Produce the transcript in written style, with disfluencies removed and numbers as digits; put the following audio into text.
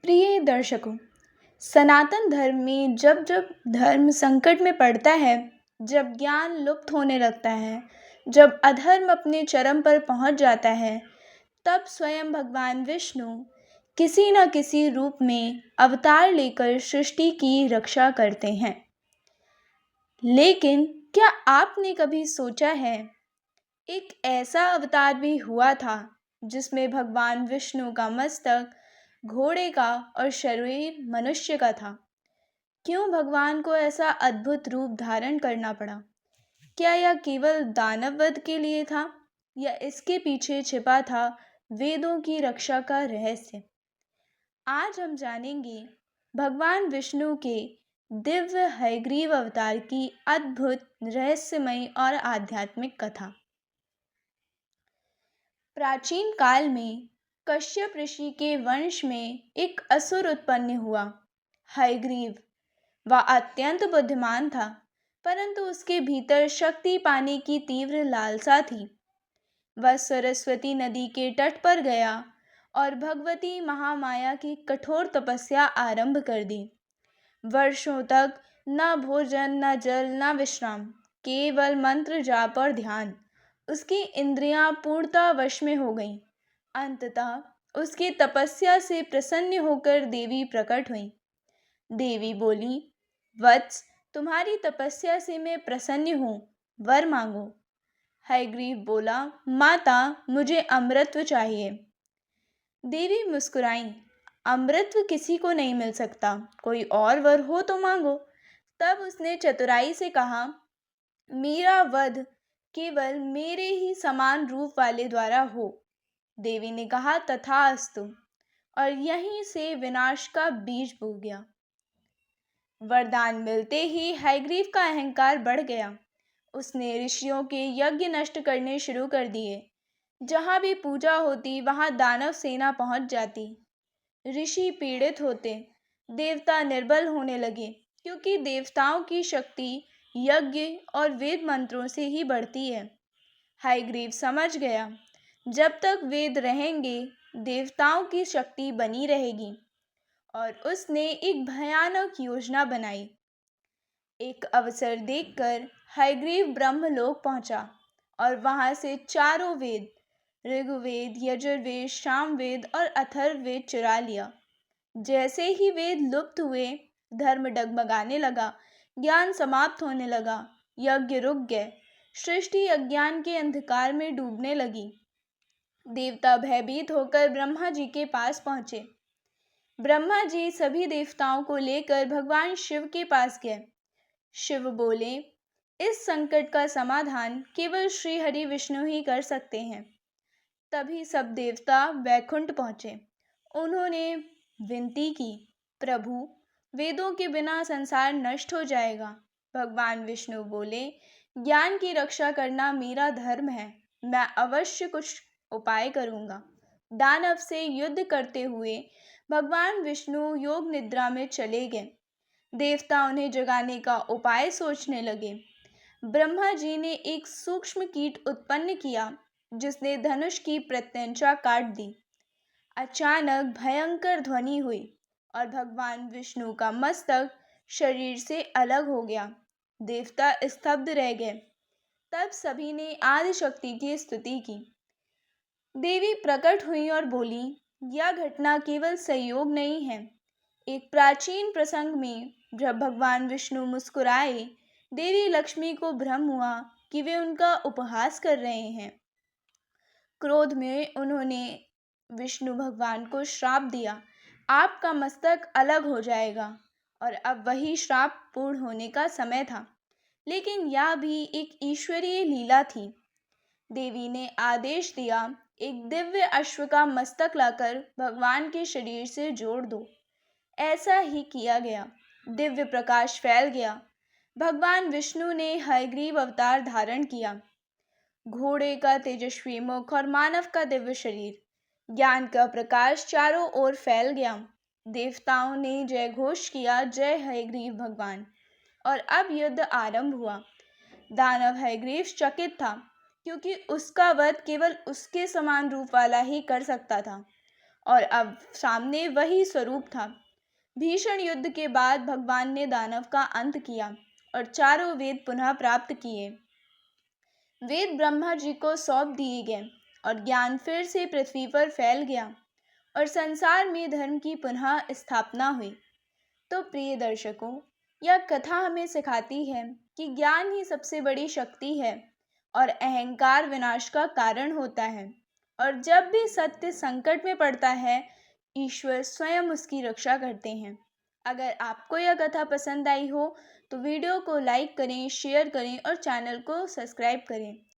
प्रिय दर्शकों, सनातन धर्म में जब जब धर्म संकट में पड़ता है, जब ज्ञान लुप्त होने लगता है, जब अधर्म अपने चरम पर पहुंच जाता है, तब स्वयं भगवान विष्णु किसी न किसी रूप में अवतार लेकर सृष्टि की रक्षा करते हैं। लेकिन क्या आपने कभी सोचा है, एक ऐसा अवतार भी हुआ था जिसमें भगवान विष्णु का मस्तक घोड़े का और शरीर मनुष्य का था। क्यों भगवान को ऐसा अद्भुत रूप धारण करना पड़ा? क्या यह केवल दानव वध के लिए था या इसके पीछे छिपा था वेदों की रक्षा का रहस्य? आज हम जानेंगे भगवान विष्णु के दिव्य हयग्रीव अवतार की अद्भुत रहस्यमयी और आध्यात्मिक कथा। प्राचीन काल में कश्यप ऋषि के वंश में एक असुर उत्पन्न हुआ। हयग्रीव वह अत्यंत बुद्धिमान था, परंतु उसके भीतर शक्ति पाने की तीव्र लालसा थी। वह सरस्वती नदी के तट पर गया और भगवती महामाया की कठोर तपस्या आरंभ कर दी। वर्षों तक न भोजन, न जल, न विश्राम, केवल मंत्र जाप और ध्यान। उसकी इंद्रियां पूर्णतः वश में हो गईं। अंततः उसकी तपस्या से प्रसन्न होकर देवी प्रकट हुई। देवी बोली, वत्स, तुम्हारी तपस्या से मैं प्रसन्न हूँ, वर मांगो। हयग्रीव बोला, माता, मुझे अमृतत्व चाहिए। देवी मुस्कुराई, अमृतत्व किसी को नहीं मिल सकता, कोई और वर हो तो मांगो। तब उसने चतुराई से कहा, मेरा वध केवल मेरे ही समान रूप वाले द्वारा हो। देवी ने कहा, तथास्तु, और यहीं से विनाश का बीज बो गया। वरदान मिलते ही हयग्रीव का अहंकार बढ़ गया। उसने ऋषियों के यज्ञ नष्ट करने शुरू कर दिए। जहाँ भी पूजा होती वहाँ दानव सेना पहुँच जाती। ऋषि पीड़ित होते, देवता निर्बल होने लगे, क्योंकि देवताओं की शक्ति यज्ञ और वेद मंत्रों से ही बढ़ती है। हयग्रीव समझ गया, जब तक वेद रहेंगे देवताओं की शक्ति बनी रहेगी, और उसने एक भयानक योजना बनाई। एक अवसर देखकर हयग्रीव ब्रह्मलोक पहुंचा और वहां से चारों वेद, ऋग्वेद, यजुर्वेद, सामवेद और अथर्ववेद चुरा लिया। जैसे ही वेद लुप्त हुए, धर्म डगमगाने लगा, ज्ञान समाप्त होने लगा, यज्ञ रुक गए, सृष्टि अज्ञान के अंधकार में डूबने लगी। देवता भयभीत होकर ब्रह्मा जी के पास पहुंचे। ब्रह्मा जी सभी देवताओं को लेकर भगवान शिव के पास गए। शिव बोले, इस संकट का समाधान केवल श्री हरि विष्णु ही कर सकते हैं। तभी सब देवता वैकुंठ पहुंचे। उन्होंने विनती की, प्रभु, वेदों के बिना संसार नष्ट हो जाएगा। भगवान विष्णु बोले, ज्ञान की रक्षा करना मेरा धर्म है, मैं अवश्य कुछ उपाय करूंगा। दानव से युद्ध करते हुए भगवान विष्णु योग निद्रा में चले गए। देवता उन्हें जगाने का उपाय सोचने लगे। ब्रह्मा जी ने एक सूक्ष्म कीट उत्पन्न किया, जिसने धनुष की प्रत्यंचा काट दी। अचानक भयंकर ध्वनि हुई और भगवान विष्णु का मस्तक शरीर से अलग हो गया। देवता स्तब्ध रह गए। तब सभी ने आदि शक्ति की स्तुति की। देवी प्रकट हुई और बोली, यह घटना केवल संयोग नहीं है। एक प्राचीन प्रसंग में जब भगवान विष्णु मुस्कुराए, देवी लक्ष्मी को भ्रम हुआ कि वे उनका उपहास कर रहे हैं। क्रोध में उन्होंने विष्णु भगवान को श्राप दिया, आपका मस्तक अलग हो जाएगा। और अब वही श्राप पूर्ण होने का समय था। लेकिन यह भी एक ईश्वरीय लीला थी। देवी ने आदेश दिया, एक दिव्य अश्व का मस्तक लाकर भगवान के शरीर से जोड़ दो। ऐसा ही किया गया। दिव्य प्रकाश फैल गया। भगवान विष्णु ने हयग्रीव अवतार धारण किया। घोड़े का तेजस्वी मुख और मानव का दिव्य शरीर, ज्ञान का प्रकाश चारों ओर फैल गया। देवताओं ने जय घोष किया, जय हयग्रीव भगवान। और अब युद्ध आरंभ हुआ। दानव हयग्रीव चकित था, क्योंकि उसका वध केवल उसके समान रूप वाला ही कर सकता था। और अब सामने वही स्वरूप था। भीषण युद्ध के बाद भगवान ने दानव का अंत किया और चारों वेद पुनः प्राप्त किए। वेद ब्रह्मा जी को सौंप दिए गए और ज्ञान फिर से पृथ्वी पर फैल गया और संसार में धर्म की पुनः स्थापना हुई। तो प्रिय दर्शकों, यह कथा हमें सिखाती है कि ज्ञान ही सबसे बड़ी शक्ति है और अहंकार विनाश का कारण होता है। और जब भी सत्य संकट में पड़ता है, ईश्वर स्वयं उसकी रक्षा करते हैं। अगर आपको यह कथा पसंद आई हो तो वीडियो को लाइक करें, शेयर करें और चैनल को सब्सक्राइब करें।